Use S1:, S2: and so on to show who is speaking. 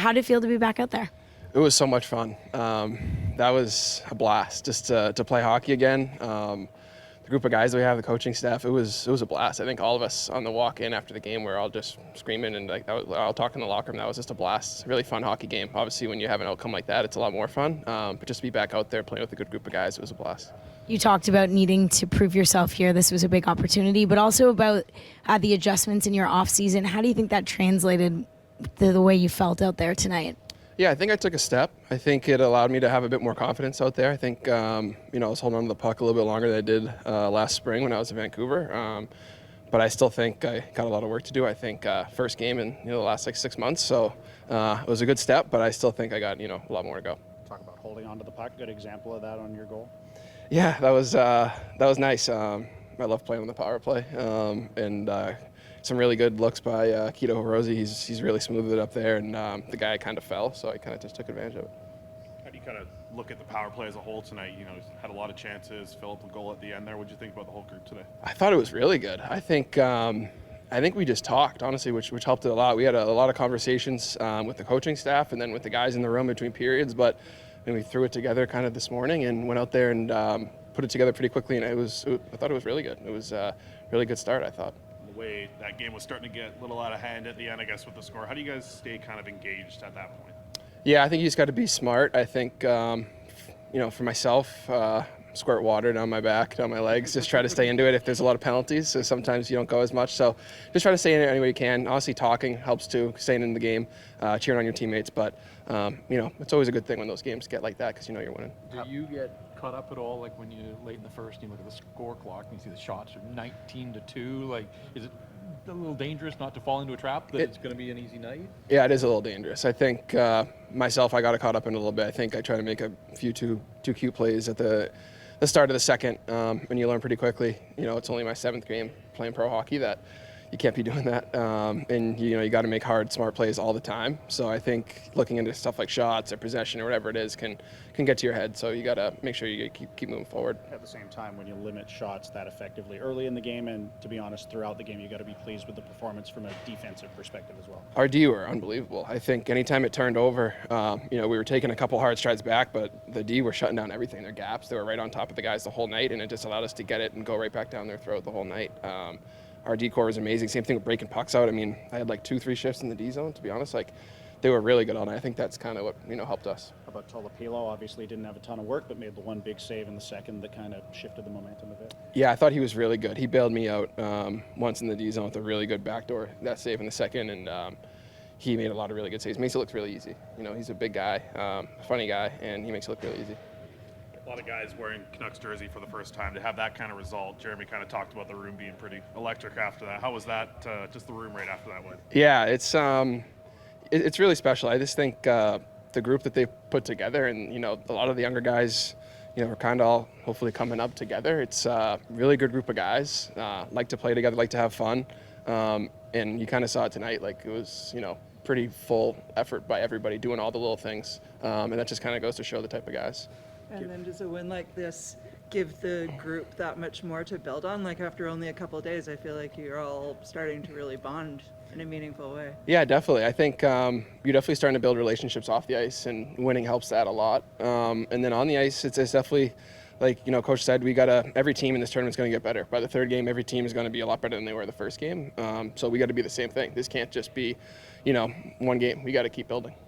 S1: How did it feel to be back out there?
S2: It was so much fun. That was a blast just to play hockey again. The group of guys that we have, the coaching staff, it was a blast. I think all of us on the walk in after the game were all just screaming and like that was, all talking in the locker room. That was just a blast. Really fun hockey game. Obviously, when you have an outcome like that, it's a lot more fun. But just to be back out there playing with a good group of guys, it was a blast.
S1: You talked about needing to prove yourself here. This was a big opportunity, but also about the adjustments in your off season. How do you think that translated to the way you felt out there tonight?
S2: Yeah, I think I took a step. I think it allowed me to have a bit more confidence out there. I think, I was holding on to the puck a little bit longer than I did last spring when I was in Vancouver. But I still think I got a lot of work to do. I think first game in the last 6 months. So it was a good step, but I still think I got, a lot more to go.
S3: Talk about holding on to the puck. Good example of that on your goal.
S2: Yeah, that was nice. I love playing on the power play. Some really good looks by Kito Hirose. He's really smoothed it up there, and the guy kind of fell, so I kind of just took advantage of it.
S4: How do you kind of look at the power play as a whole tonight? Had a lot of chances, filled the goal at the end there. What did you think about the whole group today?
S2: I thought it was really good. I think we just talked, honestly, which helped it a lot. We had a lot of conversations with the coaching staff and then with the guys in the room between periods, but we threw it together kind of this morning and went out there and put it together pretty quickly, and I thought it was really good. It was a really good start, I thought.
S4: Way that game was starting to get a little out of hand at the end, I guess, with the score. How do you guys stay kind of engaged at that point?
S2: Yeah, I think you just got to be smart. I think, for myself, squirt water down my back, down my legs, just try to stay into it if there's a lot of penalties. So sometimes you don't go as much. So just try to stay in it any way you can. Honestly, talking helps too, staying in the game, cheering on your teammates. But, it's always a good thing when those games get like that because you're winning.
S5: Do you get caught up at all, like when you late in the first, you look at the score clock and you see the shots are 19-2? Like, is it a little dangerous not to fall into a trap that it's going to be an easy night?
S2: Yeah, it is a little dangerous. I think myself, I got caught up in it a little bit. I think I tried to make a few too cute plays at the start of the second, and you learn pretty quickly. It's only my 7th game playing pro hockey that you can't be doing that, and you got to make hard, smart plays all the time. So I think looking into stuff like shots or possession or whatever it is can get to your head. So you got to make sure you keep moving forward.
S3: At the same time, when you limit shots that effectively early in the game, and to be honest, throughout the game, you got to be pleased with the performance from a defensive perspective as well.
S2: Our D were unbelievable. I think anytime it turned over, we were taking a couple hard strides back, but the D were shutting down everything. Their gaps, they were right on top of the guys the whole night, and it just allowed us to get it and go right back down their throat the whole night. Our D core was amazing. Same thing with breaking pucks out. I mean, I had like 2-3 shifts in the D zone, to be honest. Like, they were really good all night. I think that's kind of what, helped us.
S3: How about Tolopilo? Obviously didn't have a ton of work, but made the one big save in the second that kind of shifted the momentum a bit.
S2: Yeah, I thought he was really good. He bailed me out once in the D zone with a really good backdoor, that save in the second, and he made a lot of really good saves. Makes it look really easy. He's a big guy, funny guy, and he makes it look really easy.
S4: A lot of guys wearing Canucks jersey for the first time. To have that kind of result, Jeremy kind of talked about the room being pretty electric after that. How was that, just the room right after that win?
S2: Yeah, it's really special. I just think the group that they put together, and a lot of the younger guys, are kind of all hopefully coming up together. It's a really good group of guys, like to play together, like to have fun, and you kind of saw it tonight. Like it was, pretty full effort by everybody doing all the little things, and that just kind of goes to show the type of guys.
S6: And then does a win like this give the group that much more to build on? Like after only a couple of days, I feel like you're all starting to really bond in a meaningful way.
S2: Yeah, definitely. I think you're definitely starting to build relationships off the ice, and winning helps that a lot. And then on the ice, it's definitely, like Coach said, every team in this tournament is going to get better. By the third game, every team is going to be a lot better than they were the first game. So we got to be the same thing. This can't just be, one game. We got to keep building.